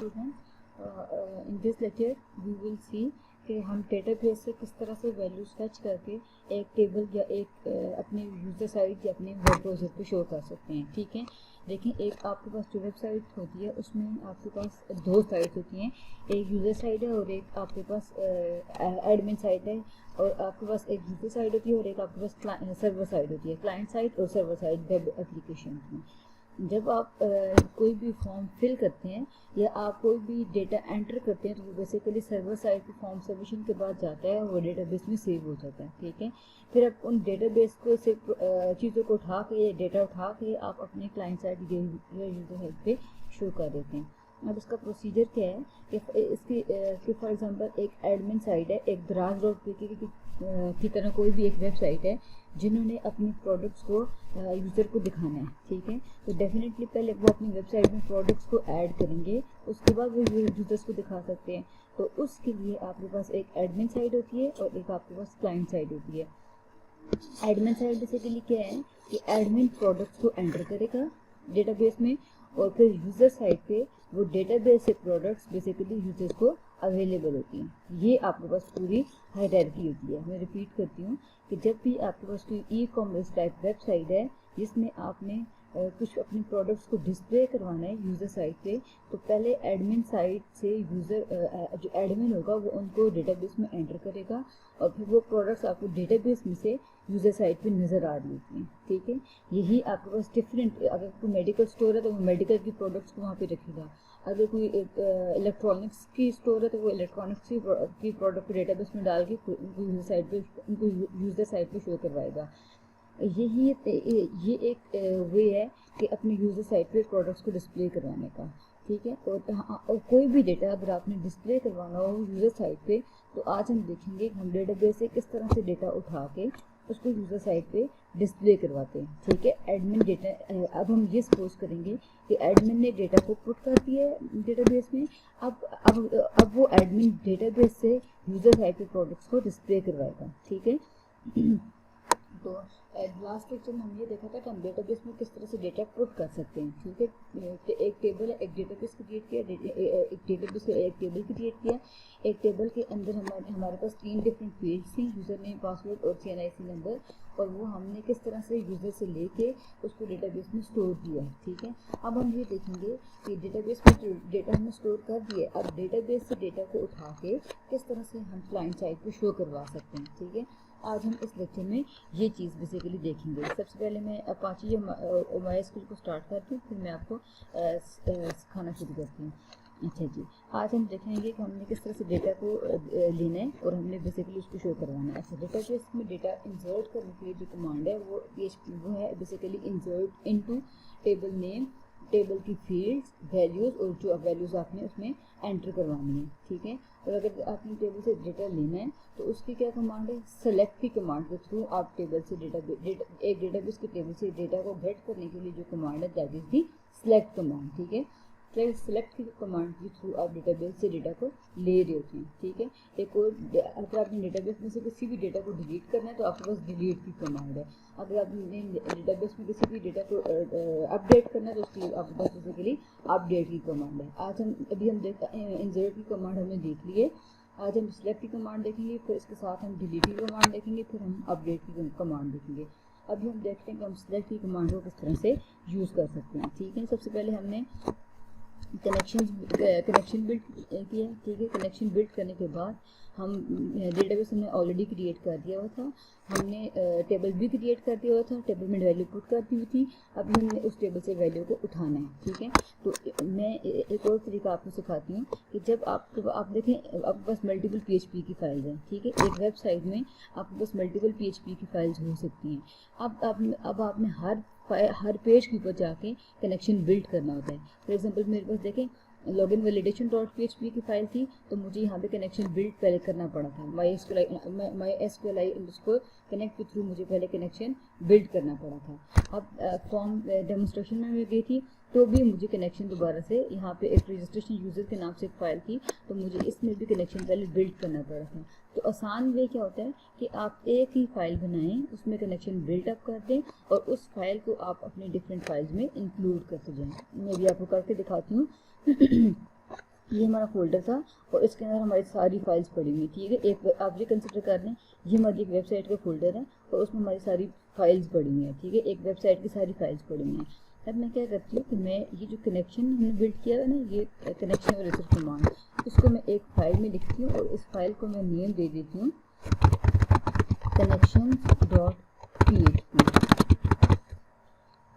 Student, in this lecture we will see कि हम database से किस तरह से वैल्यूज फेच करके एक टेबल या एक अपने यूज़र साइट या अपने वेब ब्राउज़र पे शो कर सकते हैं। ठीक है, देखिए एक आपके पास जो वेबसाइट होती है उसमें आपके पास दो साइट्स होती हैं, एक यूज़र साइट है और एक आपके पास एडमिन साइट है। और आपके पास एक यूज़र साइट होती है और एक आपके पास सर्वर साइट होती है, क्लाइंट साइट और सर्वर साइट वेब एप्लीकेशन में। जब आप कोई भी फॉर्म फिल करते हैं या आप कोई भी डेटा एंटर करते हैं तो वो बेसिकली सर्वर साइड पे फॉर्म सबमिशन के बाद जाता है और वो डेटाबेस में सेव हो जाता है। ठीक है, फिर आप उन डेटाबेस को से चीज़ों को उठा के, डेटा उठा के आप अपने क्लाइंट साइड या यूज़र साइड पे शो कर देते हैं। अब इसका प्रोसीजर क्या है कि इसकी कि फॉर एग्जांपल एक एडमिन साइट है, एक दराज डॉट पी की तरह कोई भी एक वेबसाइट है जिन्होंने अपने प्रोडक्ट्स को यूज़र को दिखाना है। ठीक है, तो डेफिनेटली पहले वो अपनी वेबसाइट में प्रोडक्ट्स को ऐड करेंगे, उसके बाद वो यूज़र्स को दिखा सकते हैं। तो उसके लिए आपके पास एक एडमिन साइट होती है और एक आपके पास क्लाइंट साइट होती है। एडमिन साइट बेसिकली क्या है कि एडमिन प्रोडक्ट्स को एंटर करेगा डेटाबेस में और फिर यूज़र साइट पे वो डेटाबेस से प्रोडक्ट्स बेसिकली यूज़र्स को अवेलेबल होती हैं। ये आपके पास पूरी हायरार्की होती है। मैं रिपीट करती हूँ कि जब भी आपके पास कोई ई कॉमर्स टाइप वेबसाइट है जिसमें आपने कुछ अपने प्रोडक्ट्स को डिस्प्ले करवाना है यूज़र साइट पे, तो पहले एडमिन साइट से यूज़र जो एडमिन होगा वो उनको डेटाबेस में एंटर करेगा और फिर वो प्रोडक्ट्स आपको डेटाबेस में से यूज़र साइट पे नज़र आ रही होती हैं। ठीक है, यही आपके पास डिफरेंट, अगर कोई मेडिकल स्टोर है तो वो मेडिकल की प्रोडक्ट्स को वहाँ पे रखेगा, अगर कोई इलेक्ट्रॉनिक्स की स्टोर है तो वो इलेक्ट्रॉनिक्स की प्रोडक्ट को डेटाबेस में डाल के उनको यूज़र साइट पे शो करवाएगा। ये एक वे है कि अपने यूज़र साइट पे प्रोडक्ट्स को डिस्प्ले करवाने का। ठीक है, और कोई भी डेटा अगर आपने डिस्प्ले करवाना हो यूज़र साइट पे तो आज हम देखेंगे कि हम डेटाबेस से किस तरह से डेटा उठा के उसको यूज़र साइट पे डिस्प्ले करवाते हैं। ठीक है, एडमिन डेटा, अब हम ये सपोज करेंगे कि एडमिन ने डेटा को पुट कर दिया है डेटाबेस में। अब वो एडमिन डेटाबेस से यूज़र साइट पे प्रोडक्ट्स को डिस्प्ले करवाएगा। ठीक है, तो लास्ट लेक्चर में हम ये देखा था कि हम डेटाबेस में किस तरह से डेटा पुट कर सकते हैं। ठीक है, एक टेबल है, एक डेटाबेस क्रिएट किया, एक डेटाबेस से एक टेबल क्रिएट किया। एक टेबल के अंदर हमारे पास 3 डिफरेंट फील्ड्स थी, यूज़र नेम, पासवर्ड और CNIC नंबर, और वो हमने किस तरह से यूज़र से लेके उसको डेटाबेस में स्टोर किया। ठीक है, अब हम ये देखेंगे कि डेटाबेस में जो डेटा हमने स्टोर कर दिया, अब डेटाबेस से डेटा को उठा के किस तरह से हम क्लाइंट साइड पे शो करवा सकते हैं। ठीक है, आज हम इस लेक्चर में ये चीज़ बेसिकली देखेंगे। सबसे पहले मैं अपाची या MySQL को स्टार्ट करती हूँ, फिर मैं आपको सिखाना शुरू करती हूँ। अच्छा जी, आज हम देखेंगे कि हमने किस तरह से डेटा को लेना है और हमने बेसिकली उसको शो करवाना है। अच्छा, डेटाबेस में डेटा इंसर्ट करने के लिए जो कमांड है वो है basically insert into table name, table की फील्ड्स, वैल्यूज़, और जो वैल्यूज़ आपने उसमें एंटर करवानी है। ठीक है, और अगर आपने टेबल से डेटा लेना है तो उसकी क्या कमांड है, सेलेक्ट की कमांड के थ्रू आप टेबल से एक डेटाबेस के टेबल से डेटा को गेट करने के लिए जो कमांड है that is the select command. ठीक है, सेलेक्ट की कमांड के थ्रू आप डेटाबेस से डेटा को ले रहे होते हैं। ठीक है, एक और अगर आपने डेटाबेस में से किसी भी डेटा को डिलीट करना है तो आपके पास डिलीट की कमांड है। अगर आपने डेटाबेस में किसी भी डेटा को अपडेट करना है तो उसके लिए आपके पास बेसिकली अपडेट की कमांड है। आज हम इंसर्ट की कमांड हमने देख ली है, आज हम सिलेक्ट की कमांड देखेंगे, फिर इसके साथ हम डिलीट की कमांड देखेंगे, फिर हम अपडेट की कमांड देखेंगे। अभी हम देखते हैं कि हम सिलेक्ट की कमांड को किस तरह से यूज़ कर सकते हैं। ठीक है, सबसे पहले हमने कनेक्शन बिल्ड किया। ठीक है, कनेक्शन बिल्ड करने के बाद हम डेटाबेस हमने ऑलरेडी क्रिएट कर दिया हुआ था, हमने टेबल भी क्रिएट कर दिया हुआ था, टेबल में वैल्यू पुट कर दी हुई थी। अब हमने उस टेबल से वैल्यू को उठाना है। ठीक है, तो मैं एक और तरीका आपको सिखाती हूँ कि जब आप देखें आपके पास मल्टीपल PHP की फाइल्स हैं। ठीक है, एक वेबसाइट में आपके पास मल्टीपल PHP की फाइल्स हो सकती हैं। अब आपने हर पेज के ऊपर जाके कनेक्शन बिल्ड करना होता है। फॉर एग्जांपल मेरे पास देखें लॉगिन वैलिडेशन .php की फाइल थी, तो मुझे यहाँ पे कनेक्शन बिल्ड पहले करना पड़ा था। MySQLi उसको कनेक्ट के थ्रू मुझे पहले कनेक्शन बिल्ड करना पड़ा था। अब फॉर्म डेमोन्स्ट्रेशन में मैं गई थी तो भी मुझे कनेक्शन दोबारा से यहाँ पे एक रजिस्ट्रेशन यूज़र के नाम से एक फ़ाइल थी, तो मुझे इसमें भी कनेक्शन पहले बिल्ड करना पड़ा था। तो आसान वे क्या होता है कि आप एक ही फाइल बनाएं, उसमें कनेक्शन बिल्डअप कर दें और उस फाइल को आप अपने डिफरेंट फाइल्स में इंक्लूड करते जाएं। मैं भी आपको करके दिखाती हूँ। ये हमारा फोल्डर था और इसके अंदर हमारी सारी फाइल्स पड़ी हुई, ठीक है। एक आप ये कंसिडर कर लें, ये हमारी एक वेबसाइट का फोल्डर है और उसमें हमारी सारी फाइल्स पड़ी हुई हैं, ठीक है। एक वेबसाइट की सारी फाइल्स पड़ी हुई हैं। अब मैं क्या करती हूँ कि मैं ये जो कनेक्शन हमने बिल्ड किया है ना, ये कनेक्शन और रिसर्च कमांड, इसको मैं एक फाइल में लिखती हूँ और इस फाइल को मैं नेम दे देती हूँ connections.php,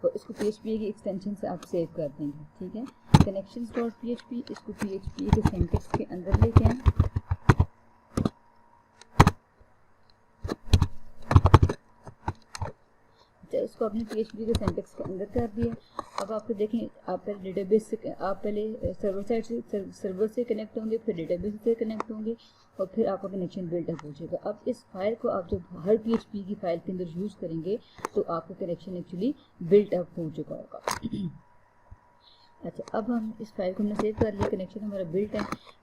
तो इसको PHP की एक्सटेंशन से आप सेव कर देंगे, ठीक है। connections.php, इसको PHP के सिंटैक्स के अंदर लेके आए, इसको आपने PHP के सिंटैक्स के अंदर कर दिया। अब आपको देखें, आप पहले डेटाबेस से, आप पहले सर्वर साइड से, सर्वर से कनेक्ट होंगे, फिर डेटाबेस से कनेक्ट होंगे और फिर आपका कनेक्शन बिल्डअप हो जाएगा। अब इस फाइल को आप जब हर PHP की फाइल के अंदर यूज़ करेंगे तो आपका कनेक्शन एक्चुअली बिल्डअप हो चुका होगा। अच्छा, अब हम इस फाइल को हमने सेव कर लिया, कनेक्शन हमारा बिल्ट है,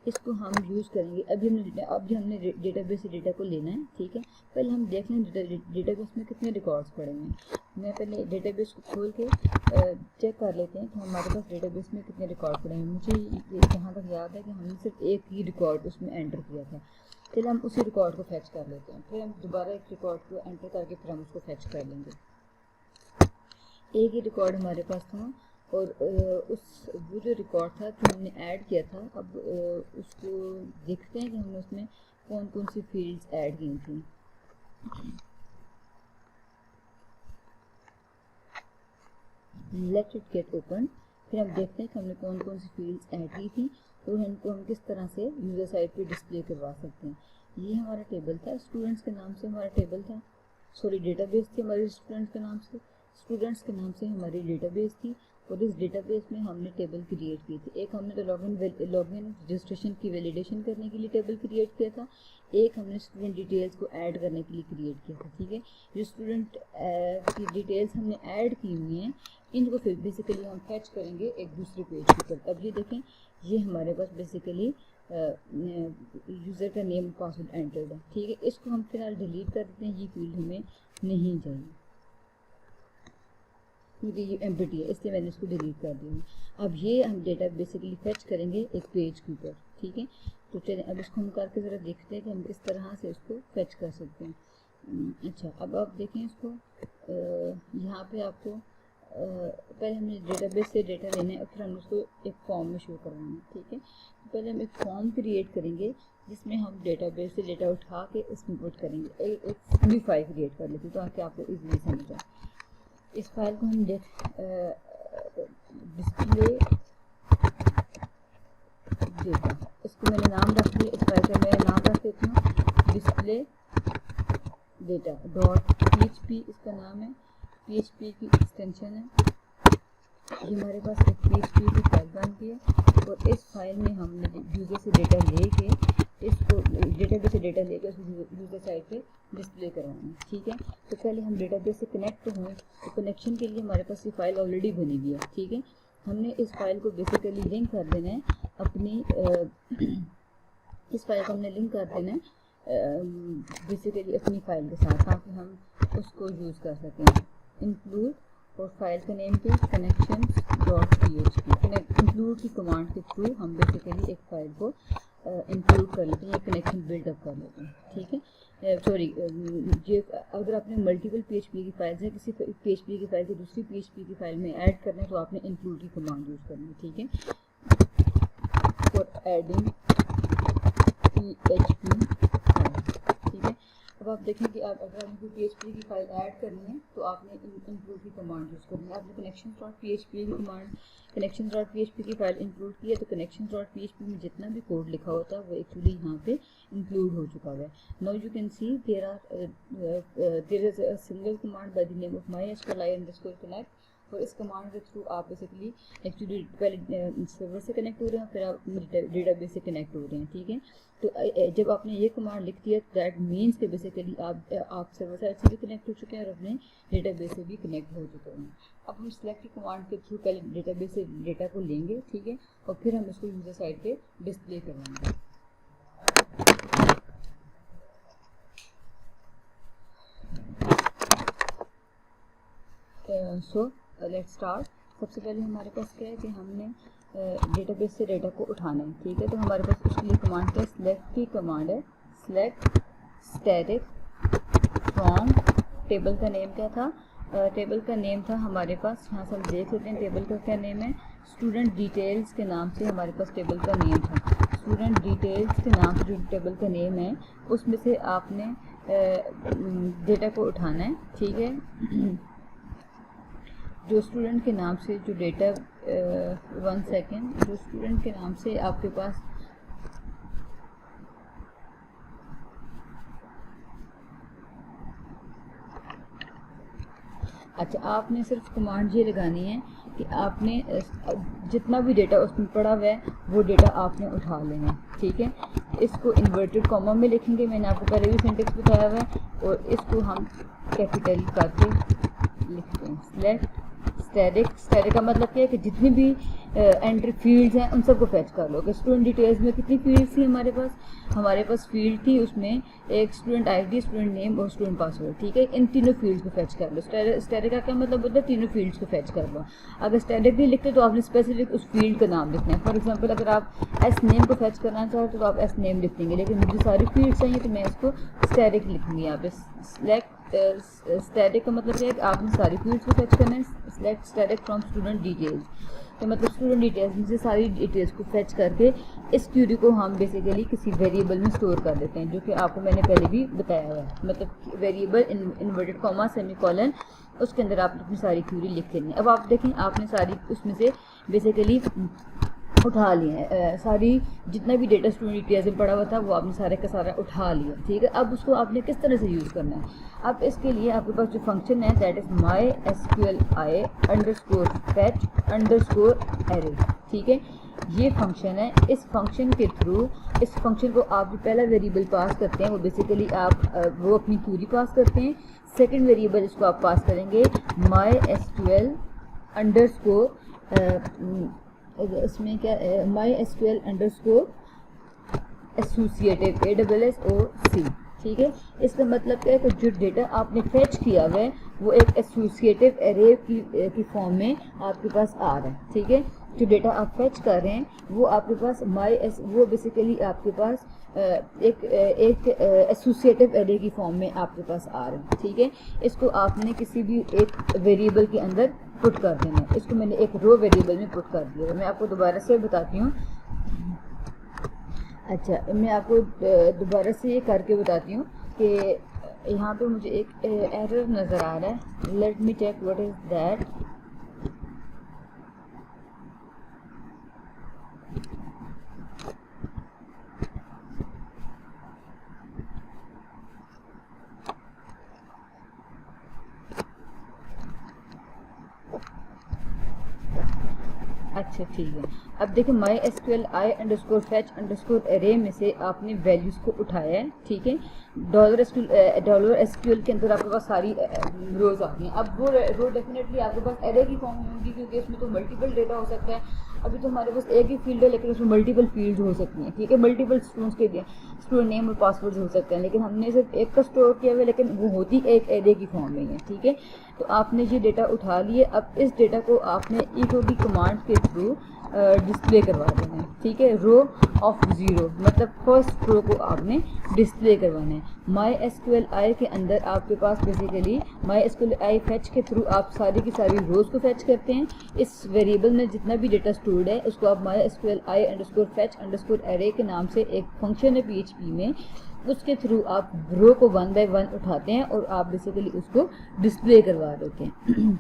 इसको हम यूज़ करेंगे। अभी हमने डेटाबेस से डेटा को लेना है, ठीक है। पहले हम देख लें डेटाबेस में कितने रिकॉर्ड्स पड़े हुए हैं। मैं पहले डेटाबेस को खोल के चेक कर लेते हैं कि हमारे पास डेटाबेस में कितने रिकॉर्ड पड़े हैं। मुझे जहाँ तक याद है कि हमने सिर्फ एक ही रिकॉर्ड उसमें एंटर किया था। चलिए हम उसी रिकॉर्ड को फैच कर लेते हैं, फिर हम दोबारा एक रिकॉर्ड को एंटर करके फिर हम उसको फैच कर लेंगे। एक ही रिकॉर्ड हमारे पास था और वो जो रिकॉर्ड था जो हमने ऐड किया था, अब उसको देखते हैं कि हमने उसमें कौन कौन सी फील्ड्स ऐड की थी। लेट इट गेट ओपन, फिर हम देखते हैं कि हमने कौन कौन सी फील्ड्स ऐड की थी और इनको हम किस तरह से यूज़र साइड पे डिस्प्ले करवा सकते हैं। ये हमारा टेबल था, स्टूडेंट्स के नाम से हमारा टेबल था, सॉरी डेटाबेस थी हमारे स्टूडेंट्स के नाम से, स्टूडेंट्स के नाम से हमारी डेटाबेस थी और इस डेटाबेस में हमने टेबल क्रिएट की थी। एक हमने तो लॉगिन रजिस्ट्रेशन की वैलिडेशन करने के लिए टेबल क्रिएट किया था, एक हमने स्टूडेंट डिटेल्स को ऐड करने के लिए क्रिएट किया था, ठीक है। जो स्टूडेंट की डिटेल्स हमने ऐड की हुई हैं, इनको फिर बेसिकली हम फैच करेंगे एक दूसरे पेज के ऊपर। अब ये देखें, ये हमारे पास बेसिकली यूज़र का नेम पासवर्ड एंटर्ड है, ठीक है। इसको हम फिलहाल डिलीट कर देते हैं, ये फील्ड हमें नहीं चाहिए क्योंकि ये एम्प्टी है, इसलिए मैंने इसको डिलीट कर दिया। अब ये हम डेटा बेसिकली फैच करेंगे एक पेज के ऊपर, ठीक है। तो चलिए अब इसको हम करके ज़रा देखते हैं कि हम किस तरह से इसको फैच कर सकते हैं। अच्छा, अब आप देखें इसको, यहाँ पे आपको पहले हमने डेटाबेस से डेटा लेना है और फिर हम उसको एक फॉर्म में शो करवाना है, ठीक है। तो पहले हम एक फॉर्म क्रिएट करेंगे जिसमें हम डेटाबेस से डेटा उठा के इसमें पुट करेंगे। एक पूरी फाइल क्रिएट कर लेते हैं ताकि आपको इजीली समझ आए। इस फाइल को हम डिस्प्ले डेटा, इसको मैंने नाम रख दिया, इस फाइल का मैं नाम रख देती हूँ डिस्प्ले डेटा डॉट PHP, इसका नाम है, PHP की एक्सटेंशन है। ये हमारे पास एक PHP की फाइल बन गई है और इस फाइल में हमने यूज़र से डेटा लेके इसको डेटाबेस से डेटा लेकर उसको यूज़र साइड पे डिस्प्ले करवाना है, ठीक है। तो पहले हम डेटाबेस से कनेक्ट हों, तो कनेक्शन के लिए हमारे पास ये फाइल ऑलरेडी बनी हुई है, ठीक है। हमने इस फाइल को बेसिकली लिंक कर देना है अपनी इस फाइल को हमने लिंक कर देना है बेसिकली अपनी फाइल के साथ ताकि हम उसको यूज़ कर सकें। इंक्लूड और फाइल का नेम पे connections.php, इंक्लूड की कमांड के थ्रू हम बेसिकली एक फाइल को इंक्लूड कर लेते हैं या कनेक्शन बिल्डअप कर लेते हैं, ठीक है। सॉरी, ये अगर आपने मल्टीपल PHP की फाइल्स है, किसी PHP की फाइल से दूसरी PHP की फाइल में ऐड करना है तो आपने इंक्लूड की कमांड यूज़ करनी है, ठीक है। फॉर एडिंग PHP फाइल, ठीक है। अब आप देखें कि आप अगर आपको PHP की फाइल ऐड करनी है तो आपने इंक्लूड की कमांड यूज़ करनी है। आपने connections.php की कमांड connections.php की फाइल इंक्लूड की है तो connections.php में जितना भी कोड लिखा होता है वो एक्चुअली यहाँ पे इंक्लूड हो चुका है। Now you can see there is a single command by the name of mysqli_connect, और इस कमांड के थ्रू आप बेसिकली एक्चुअली पहले सर्वर से कनेक्ट हो रहे हैं, फिर आप डेटाबेस से कनेक्ट हो रहे हैं, ठीक है। तो जब आपने ये कमांड लिख दिया दैट मीन्स कि बेसिकली आप सर्वर साइड से भी कनेक्ट हो चुके हैं और अपने डेटाबेस से भी कनेक्ट हो चुके हैं। अब हम सिलेक्ट की कमांड के थ्रू पहले डेटाबेस से डेटा को लेंगे, ठीक है, और फिर हम इसको यूज़र साइड पे डिस्प्ले करवाएंगे। So let's start. सबसे पहले हमारे पास क्या है कि हमने डेटाबेस से डेटा को उठाना है, ठीक है। तो हमारे पास उसके लिए कमांड क्या है, सिलेक्ट की कमांड है, सिलेक्ट स्टैटिक फ्रॉम, टेबल का नेम क्या था, टेबल का नेम था हमारे पास, यहाँ से हम देख लेते हैं टेबल का क्या नेम है, स्टूडेंट डिटेल्स के नाम से हमारे पास टेबल का नेम था। स्टूडेंट डिटेल्स के नाम से जो टेबल का नेम है उसमें से आपने डेटा को उठाना है, ठीक है। जो स्टूडेंट के नाम से जो डेटा 1 सेकेंड, जो स्टूडेंट के नाम से आपके पास अच्छा, आपने सिर्फ कमांड ये लगानी है कि आपने जितना भी डेटा उसमें पड़ा हुआ है वो डेटा आपने उठा लेना है, ठीक है। इसको इन्वर्टेड कॉमा में लिखेंगे, मैंने आपको पहले भी सिंटेक्स बताया हुआ है, और इसको हम कैपिटल करके लिखते हैं। सिलेक्ट स्टैटिक, स्टैटिक का मतलब क्या है कि जितनी भी एंट्री फील्ड्स हैं उन सबको फैच कर लो। कि स्टूडेंट डिटेल्स में कितनी फील्ड्स थी हमारे पास फील्ड थी, उसमें एक स्टूडेंट आईडी, स्टूडेंट नेम और स्टूडेंट पासवर्ड, ठीक है। इन तीनों फील्ड्स को फैच कर लो। स्टैटिक का क्या मतलब होता है, तीनों फील्ड्स को फैच कर लो। अगर स्टैटिक नहीं लिखते तो आपने स्पेसिफिक उस फील्ड का नाम लिखना है। फॉर एग्जाम्पल अगर आप एस नेम को फैच करना चाहते तो आप एस नेम लिख देंगे, लेकिन मुझे सारी फील्ड्स चाहिए तो मैं इसको स्टैटिक लिखूंगी यहाँ पे। सिलेक्ट स्टैटिक का मतलब है कि आपने सारी फील्ड्स को फैच करना है। Select static from student details, तो मतलब स्टूडेंट डिटेल्स में से सारी डिटेल्स को फैच करके इस क्यूरी को हम बेसिकली किसी वेरिएबल में स्टोर कर देते हैं, जो कि आपको मैंने पहले भी बताया हुआ है। मतलब वेरिएबल इन्वर्टेड कॉमा सेमीकोलन, उसके अंदर आपने अपनी सारी क्यूरी लिख लेनी है। अब आप देखें आपने सारी उसमें से बेसिकली उठा लिए हैं, सारी जितना भी डेटा स्टूडेंट डिटेल्स में पड़ा हुआ था वो आपने सारे का सारा उठा लिया, ठीक है। अब उसको आपने किस तरह से यूज़ करना है, अब इसके लिए आपके पास जो फंक्शन है दैट इज़ mysqli_fetch_array, ठीक है। ये फंक्शन है, इस फंक्शन के थ्रू, इस फंक्शन को आप जो पहला वेरिएबल पास करते हैं वो बेसिकली आप वो अपनी क्यूरी पास करते हैं। सेकंड वेरिएबल इसको आप पास करेंगे mysql_, इसमें क्या mysql_associative ASSOC, ठीक है। इसका मतलब क्या है कि जो डेटा आपने फैच किया हुआ है वो एक एसोसिएटिव एरे की फॉर्म में आपके पास आ रहा है, ठीक है। जो डेटा आप फैच कर रहे हैं वो आपके पास वो बेसिकली आपके पास एक एसोसिएटिव एरे की फॉर्म में आपके पास आ रहा है, ठीक है। इसको आपने किसी भी एक वेरिएबल के अंदर पुट कर देना है। इसको मैंने एक रो वेरिएबल में पुट कर दिया। मैं आपको दोबारा से बताती हूँ, अच्छा मैं आपको दोबारा से ये करके बताती हूँ कि यहाँ पे मुझे एक एरर नज़र आ रहा है। Let me check what is that. अच्छा ठीक है, अब देखिए mysqli_fetch_array में से आपने वैल्यूज़ को उठाया है, ठीक है। $SQL के अंदर आपके पास सारी रोज़ आती हैं। अब वो रो डेफिनेटली आपके पास एरे की फॉर्म में होंगी, क्योंकि इसमें तो मल्टीपल डेटा हो सकता है। अभी तो हमारे पास एक ही फील्ड है लेकिन उसमें मल्टीपल फील्ड हो सकती हैं, ठीक है। मल्टीपल स्टूडेंट्स के लिए स्टूडेंट नेम और पासवर्ड हो सकते हैं, लेकिन हमने सिर्फ एक का स्टोर किया हुआ है, लेकिन वो होती एक एरे की फॉर्म में है, ठीक है। तो आपने ये डेटा उठा लिए। अब इस डेटा को आपने echo की कमांड के थ्रू डिस्प्ले करवा देना है, ठीक है। रो ऑफ 0 मतलब फर्स्ट रो को आपने डिस्प्ले करवाना है। mysqli के अंदर आपके पास बेसिकली mysqli फैच के थ्रू आप सारी की सारी रोज़ को फैच करते हैं। इस वेरिएबल में जितना भी डेटा स्टोर्ड है उसको आप mysqli_fetch_array के नाम से एक फंक्शन है PHP में, उसके थ्रू आप रो को 1 बाय 1 उठाते हैं और आप बेसिकली उसको डिस्प्ले करवा देते हैं।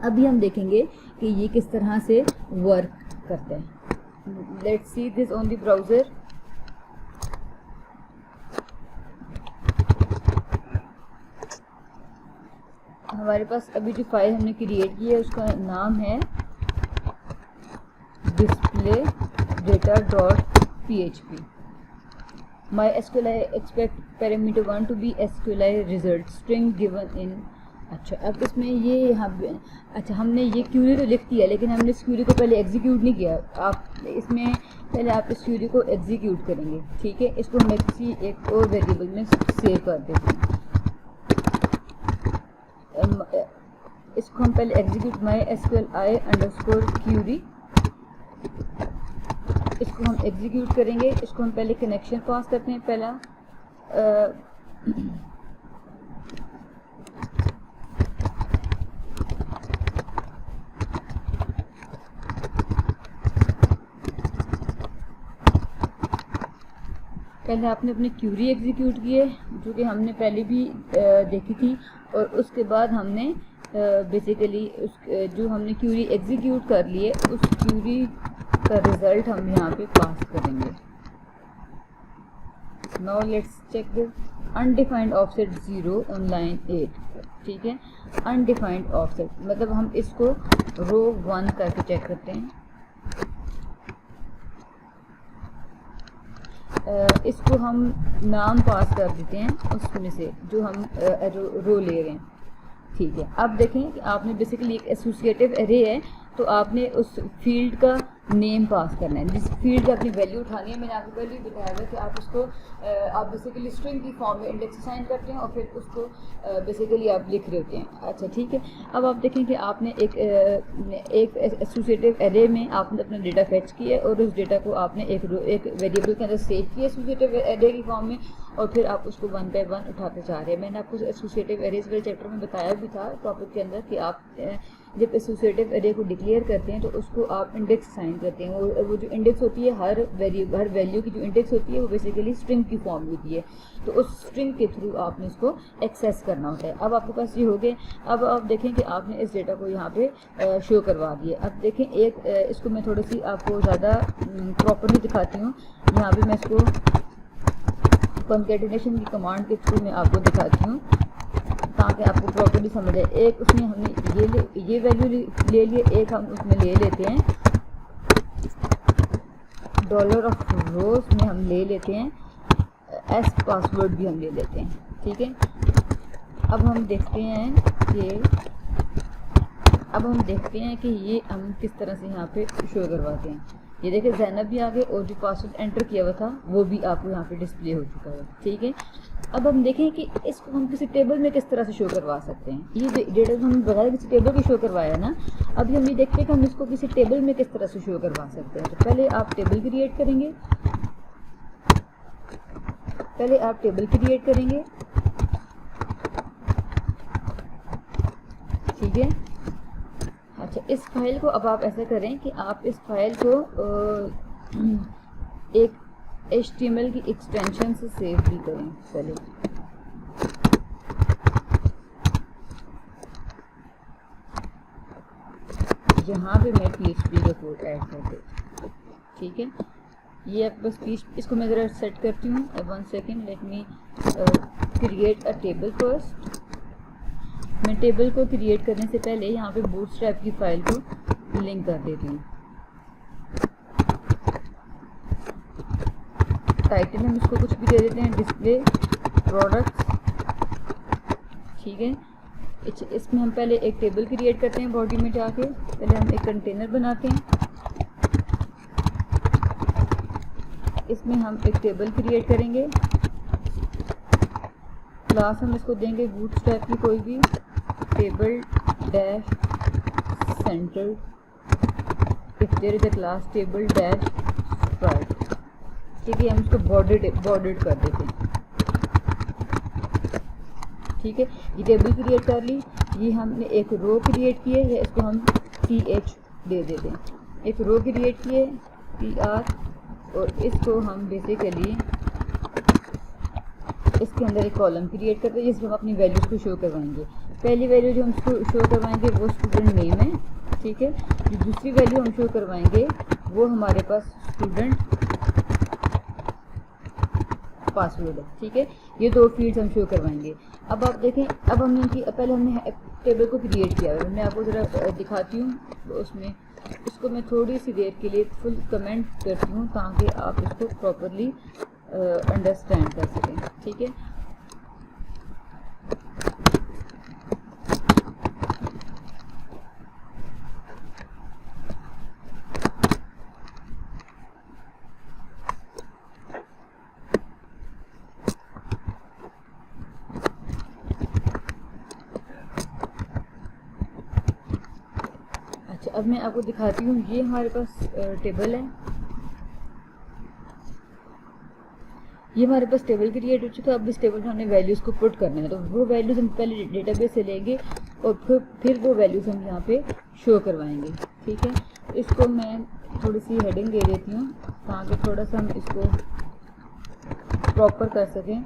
अभी हम देखेंगे कि ये किस तरह से वर्क करता है। Let's see this on the browser. हमारे पास अभी जो फाइल हमने क्रिएट की है उसका नाम है displayData.php। mysqli expect parameter 1 to be SQLi result string given in। अच्छा अब इसमें ये यहाँ पे अच्छा हमने ये क्यूरी तो लिख दिया, लेकिन हमने इस क्यूरी को पहले एग्जीक्यूट नहीं किया। आप इसमें पहले आप इस क्यूरी को एग्जीक्यूट करेंगे, ठीक है। इसको हम किसी एक और वेरिएबल में सेव कर देते हैं। इसको हम पहले एग्जीक्यूट mysqli_query इसको हम एग्जीक्यूट करेंगे। इसको हम पहले कनेक्शन पास करते हैं। पहला पहले आपने अपनी क्यूरी एग्जीक्यूट की है, जो कि हमने पहले भी देखी थी, और उसके बाद हमने बेसिकली उस जो हमने क्यूरी एग्जीक्यूट कर ली है उस क्यूरी का रिज़ल्ट हम यहाँ पे पास करेंगे। Now let's check this undefined offset 0 on line 8। ठीक है, अनडिफाइंड ऑफसेट मतलब हम इसको रो 1 करके चेक करते हैं। इसको हम नाम पास कर देते हैं उसमें से जो हम रो ले रहे हैं। ठीक है, अब देखें कि आपने बेसिकली एक एसोसिएटिव एरे है, तो आपने उस फील्ड का नेम पास करना है, जिस फील्ड का अपनी वैल्यू उठानी है। मैंने आपको पहले भी बताया था कि आप उसको आप बेसिकली स्ट्रिंग की फॉर्म में इंडेक्स असाइन करते हैं और फिर उसको बेसिकली आप लिख रहे होते हैं। अच्छा ठीक है, अब आप देखें कि आपने एक एसोसिएटिव एरे में आपने अपना डेटा फेच किया और उस डेटा को आपने एक वेरिएबल के अंदर सेव किया एसोसिएटिव एरे की फॉर्म में, और फिर आप उसको 1 बाय 1 उठाते जा रहे हैं। मैंने आपको एसोसिएटिव एरेज वाले चैप्टर में बताया भी था टॉपिक के अंदर कि आप जब एसोसिएटिव एरे को डिक्लेयर करते हैं तो उसको आप इंडेक्स असाइन करते हैं। वो जो इंडेक्स होती है हर वैल्यू की जो इंडेक्स होती है वो बेसिकली स्ट्रिंग की फॉर्म होती है, तो उस स्ट्रिंग के थ्रू आपने उसको एक्सेस करना होता है। अब आपके पास ये हो गए। अब आप देखें कि आपने इस डेटा को यहाँ पे शो करवा दिए। अब देखें इसको मैं थोड़ी सी आपको ज़्यादा प्रॉपरली दिखाती हूँ। यहाँ पर मैं इसको कॉन्केटिनेशन की कमांड के थ्रू मैं आपको दिखाती हूँ ताकि आपको प्रॉपर्ली समझ आए। एक उसमें हमने ये वैल्यू ले लिए, एक हम उसमें ले लेते हैं डॉलर ऑफ रोज में हम ले लेते हैं एस पासवर्ड भी हम ले लेते हैं। ठीक है, अब हम देखते हैं कि ये हम किस तरह से यहाँ पे शो करवाते हैं। ये देखिए ज़ैनब भी आ गए और जो पासवर्ड एंटर किया हुआ था वो भी आपको यहाँ पे डिस्प्ले हो चुका है। ठीक है, अब हम देखें कि इसको हम किसी टेबल में किस तरह से शो करवा सकते हैं। ये डेटा जो हमने बगैर किसी टेबल की शो करवाया ना, अभी हम ये देखते हैं कि हम इसको किसी टेबल में किस तरह से शो करवा सकते हैं। तो पहले आप टेबल क्रिएट करेंगे। ठीक है, अच्छा इस फाइल को अब आप ऐसा करें कि आप इस फाइल को एक HTML की एक्सटेंशन से सेव भी करें। पहले यहाँ पे मैं PHP का कोड ऐड कर देती हूँ। ठीक है, ये आप बस इसको मैं ज़रा सेट करती हूँ। 1 second, let me create a table first. मैं टेबल को क्रिएट करने से पहले यहाँ पे बूटस्ट्रैप की फाइल को लिंक कर देती हूँ। टाइटल हम इसको कुछ भी दे देते हैं, डिस्प्ले प्रोडक्ट्स। ठीक है, इसमें हम पहले एक टेबल क्रिएट करते हैं। बॉडी में जाके पहले हम एक कंटेनर बनाते हैं, इसमें हम एक टेबल क्रिएट करेंगे। क्लास हम इसको देंगे बूटस्ट्रैप की कोई भी, table dash centre if there is a class table dash stripe. ठीक है, हम इसको बॉर्डर्ड कर देते हैं। ठीक है, ये टेबल क्रिएट कर ली। ये हमने एक रो क्रिएट की है, या इसको हम TH दे देते हैं। एक रो क्रिएट किए TR, और इसको हम बेसिकली इसके अंदर एक कॉलम क्रिएट करते हैं जिसमें हम अपनी वैल्यूज़ को शो करवाएंगे। पहली वैल्यू जो हम शो करवाएंगे वो स्टूडेंट नेम है। ठीक है, जो दूसरी वैल्यू हम शो करवाएंगे वो हमारे पास स्टूडेंट पासवर्ड है। ठीक है, ये 2 फील्ड्स हम शो करवाएंगे। अब आप देखें, अब पहले हमने टेबल को क्रिएट किया है। मैं आपको ज़रा दिखाती हूँ, तो उसमें इसको मैं थोड़ी सी देर के लिए फुल कमेंट करती हूँ ताकि आप इसको प्रॉपरली अंडरस्टैंड कर सकें। ठीक है, अब मैं आपको दिखाती हूँ। ये हमारे पास टेबल है, ये हमारे पास टेबल क्रिएट हो चुका है। अब इस टेबल में हमने वैल्यूज़ को पुट करना है, तो वो वैल्यूज़ हम पहले डेटाबेस से लेंगे और फिर वो वैल्यूज़ हम यहाँ पे शो करवाएंगे। ठीक है, इसको मैं थोड़ी सी हेडिंग दे देती हूँ ताकि थोड़ा सा हम इसको प्रॉपर कर सकें।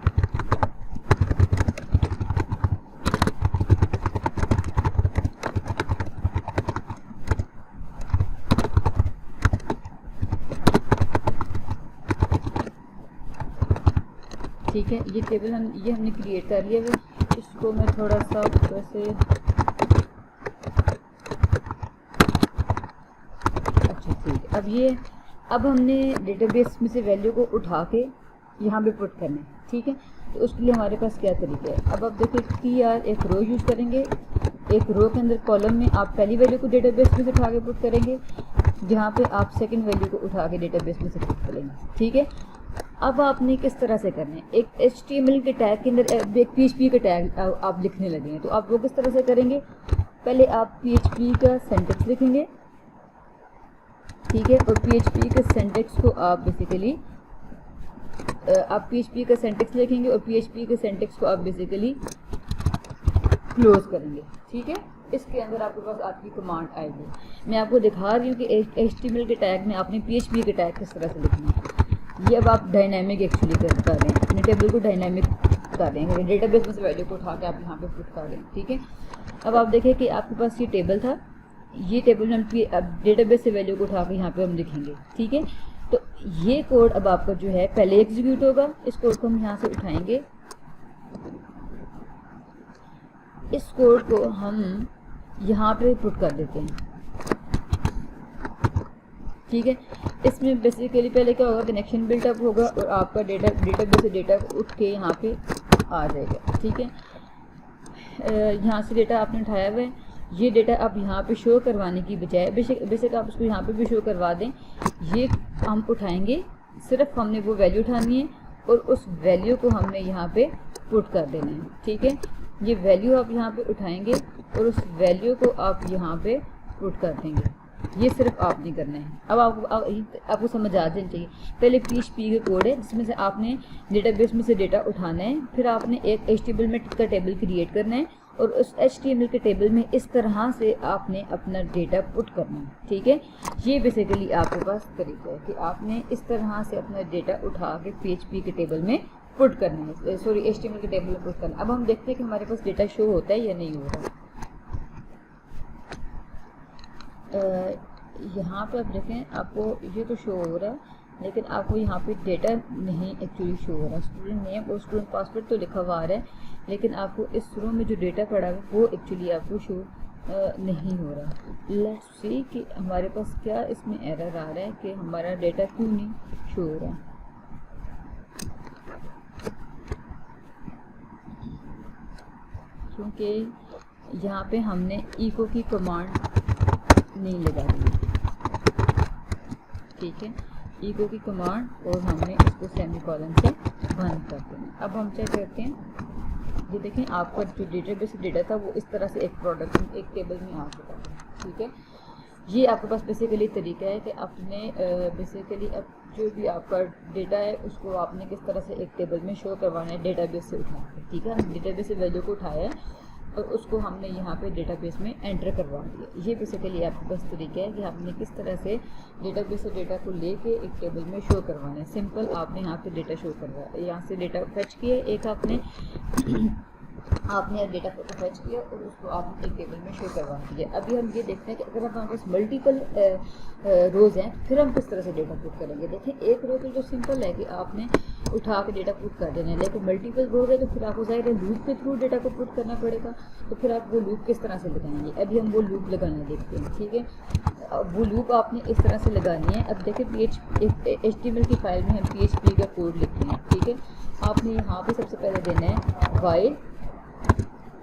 ठीक है, ये टेबल हमने क्रिएट कर लिया है। इसको मैं थोड़ा सा वैसे अच्छा ठीक है। अब हमने डेटाबेस में से वैल्यू को उठा के यहाँ पे पुट करना है। ठीक है, तो उसके लिए हमारे पास क्या तरीका है। अब आप देखिए TR एक रो यूज़ करेंगे, एक रो के अंदर कॉलम में आप पहली वैल्यू को डेटाबेस में से उठा के पुट करेंगे, जहाँ पे आप सेकंड वैल्यू को उठा के डेटाबेस में से पुट करेंगे। ठीक है, अब आपने किस तरह से करना है, एक HTML के टैग के अंदर एक PHP का टैग आप लिखने लगे हैं, तो आप वो किस तरह से करेंगे। पहले आप PHP का सेंटेक्स लिखेंगे, ठीक है, और PHP के सेंटेक्स को आप बेसिकली PHP का सेंटेक्स लिखेंगे और PHP के सेंटेक्स को आप बेसिकली क्लोज करेंगे। ठीक है, इसके अंदर आपके पास आपकी कमांड आएगी। मैं आपको दिखा रही हूँ कि HTML के टैग में आपने PHP के टैग किस तरह से लिखना है। ये अब आप डायनामिक एक्चुअली कर रहे हैं, अपने टेबल को डायनामिक कर रहे हैं, डेटाबेस में से वैल्यू को उठा के आप यहाँ पे पुट कर रहे हैं। ठीक है, अब आप देखें कि आपके पास ये टेबल था, ये टेबल में हम डेटाबेस से वैल्यू को उठा के यहाँ पे हम लिखेंगे। ठीक है, तो ये कोड अब आपका जो है पहले एग्जीक्यूट होगा। इस कोड को हम यहाँ से उठाएंगे, इस कोड को हम यहाँ पे पुट कर देते हैं। ठीक है, इसमें बेसिकली पहले क्या होगा, कनेक्शन बिल्टअप होगा और आपका डेटाबेस से डेटा उठ के यहाँ पे आ जाएगा। ठीक है, यहाँ से डेटा आपने उठाया हुआ है, ये डेटा आप यहाँ पे शो करवाने की बजाय बेशक आप उसको यहाँ पे भी शो करवा दें, ये हम उठाएंगे, सिर्फ हमने वो वैल्यू उठानी है और उस वैल्यू को हमने यहाँ पे पुट कर देना है। ठीक है, ये वैल्यू आप यहाँ पे उठाएंगे और उस वैल्यू को आप यहाँ पे पुट कर देंगे, ये सिर्फ आपने करना है। अब आपको समझ आ जाना चाहिए। पहले PHP का कोड है जिसमें से आपने डेटाबेस में से डेटा उठाना है, फिर आपने एक HTML में का टेबल क्रिएट करना है और उस HTML के टेबल में इस तरह से आपने अपना डेटा पुट करना है। ठीक है, ये बेसिकली आपके पास तरीका है कि आपने इस तरह से अपना डेटा उठा के PHP के टेबल में पुट करना है, सॉरी HTML के टेबल में पुट करना है। अब हम देखते हैं कि हमारे पास डेटा शो होता है या नहीं हो रहा। यहाँ पे आप देखें, आपको ये तो शो हो रहा है लेकिन आपको यहाँ पे डेटा नहीं एक्चुअली शो हो रहा। स्टूडेंट नेम और स्टूडेंट पासवर्ड तो लिखा हुआ आ रहा है, लेकिन आपको इस रो में जो डेटा पड़ा है वो एक्चुअली आपको शो नहीं हो रहा। लेट्स सी कि हमारे पास क्या इसमें एरर आ रहा है कि हमारा डेटा क्यों नहीं शो हो रहा। क्योंकि यहाँ पे हमने इको की कमांड नहीं लगा दी। ठीक है, इको की कमांड और हमने इसको सेमीकोलन से बंद कर देना। अब हम चेक करते हैं, ये देखें आपका जो डेटाबेस डेटा था वो इस तरह से एक प्रोडक्ट एक टेबल में आ चुका है। ठीक है, ये आपके पास बेसिकली तरीका है कि आपने बेसिकली अब जो भी आपका डेटा है उसको आपने किस तरह से एक टेबल में शो करवाना है डेटाबेस से उठा के। ठीक है, हम डेटाबेस से वैल्यू को उठाया है और उसको हमने यहाँ पे डेटाबेस में एंटर करवा दिया। ये बेसिकली आपके पास तरीका है कि आपने किस तरह से डेटाबेस से डेटा को लेके एक टेबल में शो करवाना है। सिंपल, आपने यहाँ पे डेटा शो करवाया, यहाँ से डेटा फेच किया, एक आपने डेटा को फेच किया और उसको आपने एक टेबल में शो करवा दिया। अभी हम ये देखते हैं कि अगर हमारे पास मल्टीपल रोज़ हैं फिर हम किस तरह से डेटा पुट करेंगे। देखिए, एक रो तो जो सिंपल है कि आपने उठा के डेटा पुट कर देना है, लेकिन मल्टीपल रोज है तो फिर आपको ज़ाहिर है लूप के थ्रू डेटा को पुट करना पड़ेगा। तो फिर आप वो लूप किस तरह से लगाएंगे, अभी हम वो लूप लगाना देखते हैं। ठीक है, वो लूप आपने इस तरह से लगानी है। अब देखिए HTML की फाइल में हम PHP का कोड लिखते हैं। ठीक है, आपने यहाँ पे सबसे पहले देना है वाइल,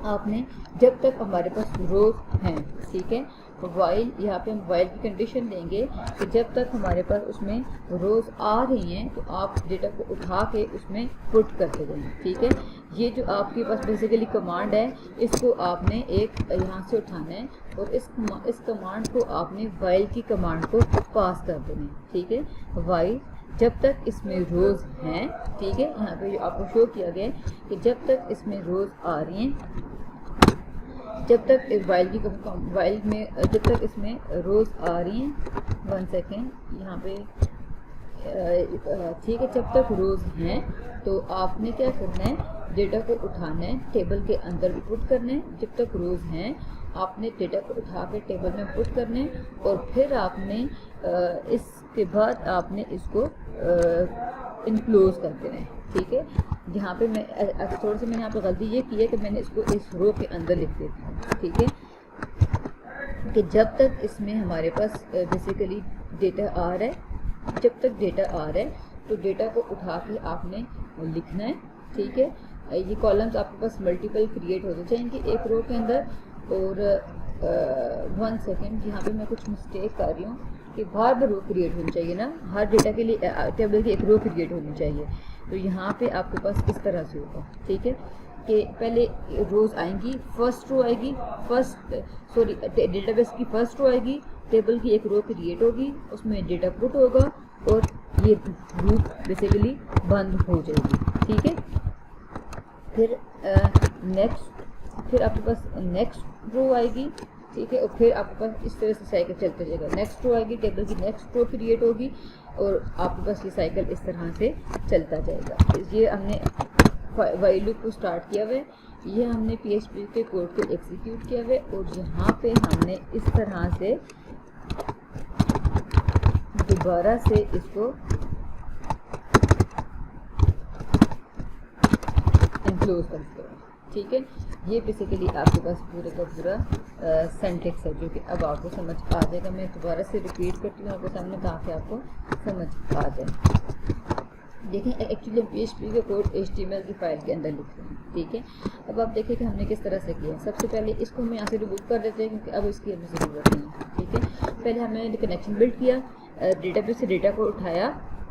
आपने जब तक हमारे पास रोज हैं। ठीक है, वाइल, यहाँ पे हम वाइल की कंडीशन देंगे कि जब तक हमारे पास उसमें रोज़ आ रही हैं तो आप डेटा को उठा के उसमें पुट करते जाएंगे। ठीक है, ये जो आपके पास बेसिकली कमांड है इसको आपने एक यहाँ से उठाना है और इस कमांड को आपने वाइल की कमांड को पास कर देना है। ठीक है, वाइल जब तक इसमें रोज़ हैं, ठीक है, यहाँ पे जो आपको शो किया गया है कि जब तक इसमें रोज़ आ रही हैं, जब तक वाइल में जब तक इसमें रोज़ आ रही हैं, 1 सेकेंड यहाँ पे, ठीक है, जब तक रोज़ हैं तो आपने क्या करना है, डेटा को उठाना है, टेबल के अंदर पुट करना है। जब तक रोज़ हैं आपने डेटा को उठा के टेबल में पुट करना है, और फिर आपने इसके बाद आपने इसको इनक्लोज कर देना है, ठीक है। यहाँ पे मैं थोड़ा सा मैंने यहाँ पे गलती ये की है कि मैंने इसको इस रो के अंदर लिख देती हूँ, ठीक है, कि जब तक इसमें हमारे पास बेसिकली डेटा आ रहा है, जब तक डेटा आ रहा है तो डेटा को उठा के आपने लिखना है, ठीक है। ये कॉलम्स आपके पास मल्टीपल क्रिएट होने चाहिए एक रो के अंदर। और 1 सेकेंड, यहाँ पे मैं कुछ मिस्टेक कर रही हूँ कि बार बार रो क्रिएट होनी चाहिए ना, हर डेटा के लिए टेबल की एक रो क्रिएट होनी चाहिए। तो यहाँ पे आपके पास इस तरह से होगा, ठीक है, कि पहले रोज़ आएंगी, फर्स्ट रो आएगी, डेटाबेस की फर्स्ट रो आएगी, टेबल की एक रो क्रिएट होगी, उसमें डेटा पुट होगा और ये लूप बेसिकली बंद हो जाएगी, ठीक है। फिर फिर आपके पास नेक्स्ट रो आएगी, ठीक है, और फिर आपके पास इस तरह से साइकिल चलते जाएगा। नेक्स्ट रो आएगी, टेबल की नेक्स्ट रो क्रिएट होगी और आपके पास ये साइकिल इस तरह से चलता जाएगा। ये हमने वाइल लूप को स्टार्ट किया हुआ है, ये हमने PHP के कोड को एग्जीक्यूट किया हुआ है, और यहाँ पे हमने इस तरह से दोबारा से इसको एनक्लोज कर दिया, ठीक है। ये बेसिकली आपके पास पूरे का पूरा सिंटैक्स है जो कि अब आपको समझ आ जाएगा। मैं दोबारा से रिपीट करती हूँ आपके सामने ताकि आपको समझ आ जाए। देखें, एक्चुअली हम PHP के कोड HTML की फाइल के अंदर लिख रहे हैं, ठीक है। अब आप देखें कि हमने किस तरह से किया है। सबसे पहले इसको हम यहाँ से रिमूव कर देते हैं क्योंकि अब इसकी हमें ज़रूरत नहीं है, ठीक है। पहले हमने कनेक्शन बिल्ड किया, डेटाबेस से डेटा को उठाया,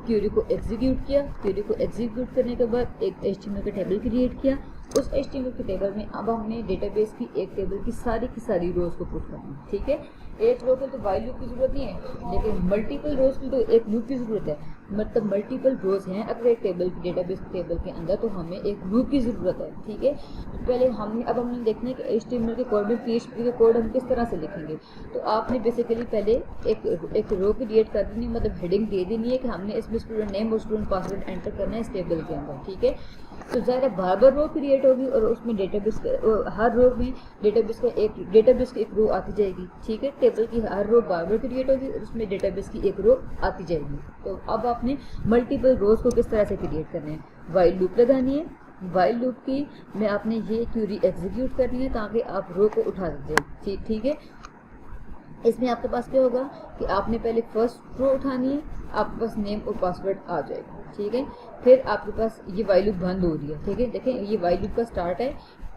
क्यूरी को एग्जीक्यूट किया, क्यूरी को एग्जीक्यूट करने के बाद एक HTML का टेबल क्रिएट किया। उस HTML के टेबल में अब हमने डेटाबेस की एक टेबल की सारी रोज़ को पुट करना है, ठीक है। एक रो के तो वाइल लूप की ज़रूरत नहीं है, लेकिन मल्टीपल रोज़ की तो एक लूप की ज़रूरत है। मतलब मल्टीपल रोज़ हैं अगर एक टेबल की डेटाबेस टेबल के अंदर, तो हमें एक लूप की ज़रूरत है, ठीक है। तो पहले हमने देखना है कि HTML के कोड में PHP के कोड हम किस तरह से लिखेंगे। तो आपने बेसिकली पहले एक रो क्रिएट कर देनी, मतलब हेडिंग दे देनी है कि हमने इसमें स्टूडेंट नेम और स्टूडेंट पासवर्ड एंटर करना है इस टेबल के अंदर, ठीक है। तो ज़्यादा बार रो क्रिएट होगी और उसमें डेटाबेस हर रो में डेटाबेस की एक रो आती जाएगी, ठीक है। टेबल की हर रो बार क्रिएट होगी और उसमें डेटाबेस की एक रो आती जाएगी। तो अब आपने मल्टीपल रोज को किस तरह से क्रिएट करने हैं, वाइल लूप लगानी है। वाइल लूप की में आपने ये क्यूरी एग्जीक्यूट करनी है ताकि आप रो को उठा दीजिए, ठीक है। इसमें आपके पास क्या होगा कि आपने पहले फर्स्ट रो उठानी है, आपके पास नेम और पासवर्ड आ जाएगा, ठीक है। फिर आपके पास ये वाइल लूप बंद हो रही है, ठीक है। देखें, ये वाइल लूप का स्टार्ट है,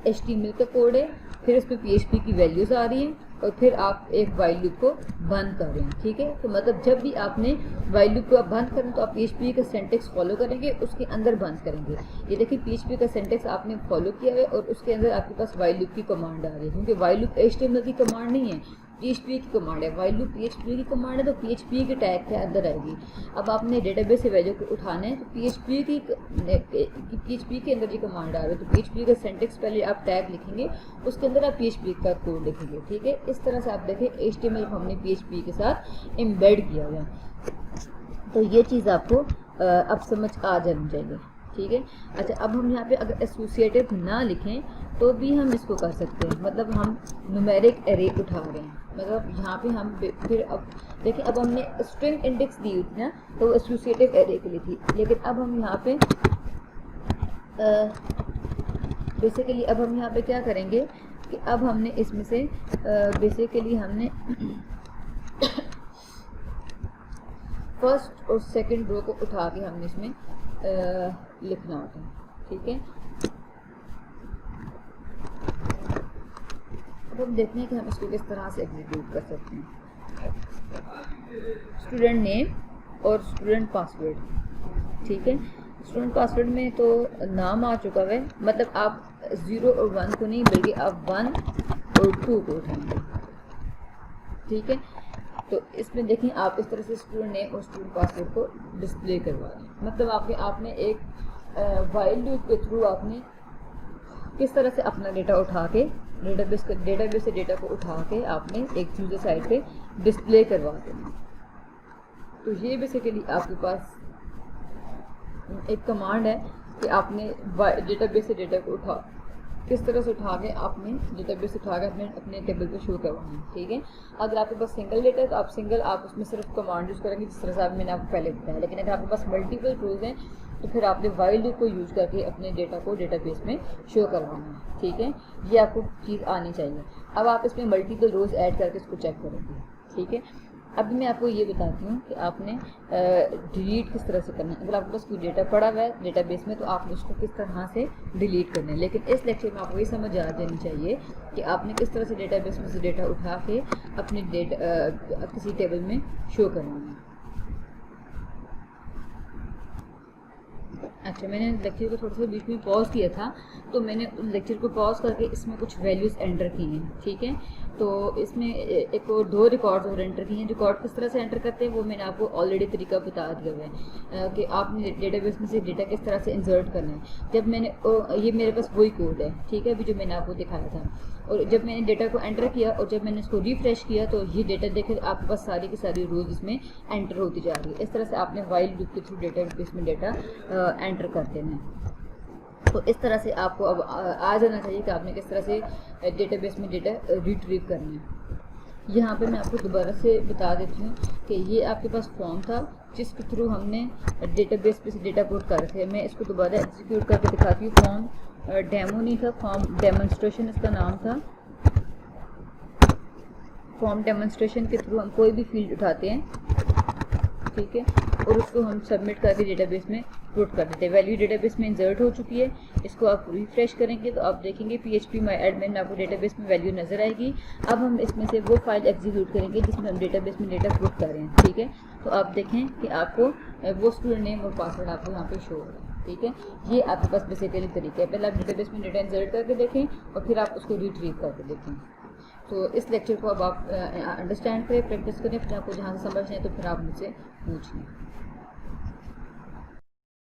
HTML का कोड है, फिर उस पर PHP की वैल्यूज़ आ रही हैं और फिर आप एक वाइल लूप को बंद कर रहे हैं, ठीक है। तो मतलब जब भी आपने वाइल लूप को आप बंद करें तो आप PHP का सिंटैक्स फॉलो करेंगे, उसके अंदर बंद करेंगे। ये देखिए PHP का सिंटैक्स आपने फॉलो किया है और उसके अंदर आपके पास वाइल लूप की कमांड आ रही है, क्योंकि वाइल लूप HTML की कमांड नहीं है, PHP की कमांड है। वाइल लूप PHP की कमांड है तो PHP के टैग के अंदर आएगी। अब आपने डेटाबेस से वैल्यू को उठाना है तो PHP के अंदर ये कमांड आ रही है, तो PHP का सिंटैक्स पहले आप टैग लिखेंगे, उसके अंदर आप PHP का कोड लिखेंगे, ठीक है। इस तरह से आप देखें HTML को हमने PHP के साथ एम्बेड किया हुआ है। तो ये चीज़ आपको अब समझ आ जानी चाहिए, ठीक है। अच्छा, अब हम यहाँ पे अगर एसोसिएटिव ना लिखें तो भी हम इसको कर सकते हैं, मतलब हम न्यूमेरिक एरे उठा रहे हैं, मतलब यहाँ पे हम फिर अब देखिए, अब हमने स्ट्रिंग इंडेक्स दी थी ना, तो एसोसिएटिव एरे के लिए थी, लेकिन अब हम यहाँ पे बेसिकली अब हम यहाँ पे क्या करेंगे कि अब हमने इसमें से बेसिकली हमने फर्स्ट और सेकंड रो को उठा के हमने इसमें लिखना होता है, ठीक है। अब हम देखते हैं कि हम इसको किस तरह से एग्जीक्यूट कर सकते हैं। स्टूडेंट नेम और स्टूडेंट पासवर्ड, ठीक है। स्टूडेंट पासवर्ड में तो नाम आ चुका है, मतलब आप 0 और 1 को नहीं बल्कि आप 1 और 2 को उठाएंगे, ठीक है। तो इसमें देखें आप इस तरह से स्टूडेंट नेम और स्टूडेंट पासवर्ड को डिस्प्ले करवा रहे हैं। मतलब आपने एक वाइल लूप के थ्रू आपने किस तरह से अपना डेटा उठा के डेटाबेस से डेटा को उठा के आपने एक यूजर साइट पे डिस्प्ले करवा देना। तो ये बेसिकली आपके पास एक कमांड है कि आपने डेटाबेस से डेटा को किस तरह से उठा के आपने डेटाबेस से उठा के अपने टेबल पे शो करवाना है। ठीक है, अगर आपके पास सिंगल डेटा है तो आप उसमें सिर्फ कमांड यूज़ करेंगे जिस तरह से मैंने आपको पहले बताया। लेकिन अगर आपके पास मल्टीपल रोज हैं तो फिर आपने वाइल लूप को यूज़ करके अपने डेटा को डेटाबेस में शो करवाना है। ठीक है, ये आपको चीज़ आनी चाहिए। अब आप इसमें मल्टीपल रोज ऐड करके इसको चेक करेंगे। ठीक है, अभी मैं आपको ये बताती हूँ कि आपने डिलीट किस तरह से करना है। अगर आपके पास कोई डेटा पड़ा हुआ है डेटाबेस में तो आपने उसको किस तरह से डिलीट करना है। लेकिन इस लेक्चर में आपको ये समझ आ जानी चाहिए कि आपने किस तरह से डेटाबेस में से डेटा उठा के अपने किसी टेबल में शो करना है। अच्छा, मैंने लेक्चर को थोड़ा सा बीच में पॉज किया था, तो मैंने लेक्चर को पॉज करके इसमें कुछ वैल्यूज़ एंटर की हैं। ठीक है, तो इसमें एक और 2 रिकॉर्ड्स और एंटर किए हैं। रिकॉर्ड किस तरह से एंटर करते हैं वो मैंने आपको ऑलरेडी तरीका बता दिया हुआ है कि आपने डेटाबेस में से डेटा किस तरह से इंसर्ट करना है। जब मैंने ये मेरे पास वही कोड है, ठीक है, अभी जो मैंने आपको दिखाया था। और जब मैंने डेटा को एंटर किया और जब मैंने इसको रिफ्रेश किया तो ये डेटा देखे आपके पास सारी की सारी रोज इसमें एंटर होती जा रही है। इस तरह से आपने वाइल लूप के थ्रू डेटाबेस में डेटा एंटर कर देना है। तो इस तरह से आपको अब आ जाना चाहिए कि आपने किस तरह से डेटाबेस में डेटा रिट्रीव करना है। यहाँ पे मैं आपको दोबारा से बता देती हूँ कि ये आपके पास फॉर्म था जिसके थ्रू हमने डेटाबेस पे से डेटा पुट कर रखे। मैं इसको दोबारा एग्जीक्यूट करके दिखाती हूँ। फॉर्म डेमो नहीं था, फॉर्म डेमोन्स्ट्रेशन इसका नाम था। फॉर्म डेमोन्स्ट्रेशन के थ्रू हम कोई भी फील्ड उठाते हैं, ठीक है, और उसको हम सबमिट करके डेटाबेस में पुट कर देते हैं। वैल्यू डेटाबेस में इंसर्ट हो चुकी है। इसको आप रिफ्रेश करेंगे तो आप देखेंगे PHP माई एडमिन आपको डेटाबेस में वैल्यू नज़र आएगी। अब हम इसमें से वो फाइल एग्जीक्यूट करेंगे जिसमें हम डेटाबेस में डेटा पुट कर रहे हैं। ठीक है, तो आप देखें कि आपको वो स्टूडेंट नेम और पासवर्ड आपको यहाँ पे शो हो रहा है। ठीक है, ये आपके पास बेसिकली तरीका है। पहले आप डेटाबेस में डेटा इंसर्ट करके देखें और फिर आप उसको रिट्रीव करके देखें। तो इस लेक्चर को अब आप अंडरस्टैंड करें, प्रैक्टिस करें, फिर आपको जहाँ से समझ नहीं तो फिर आप मुझसे पूछें।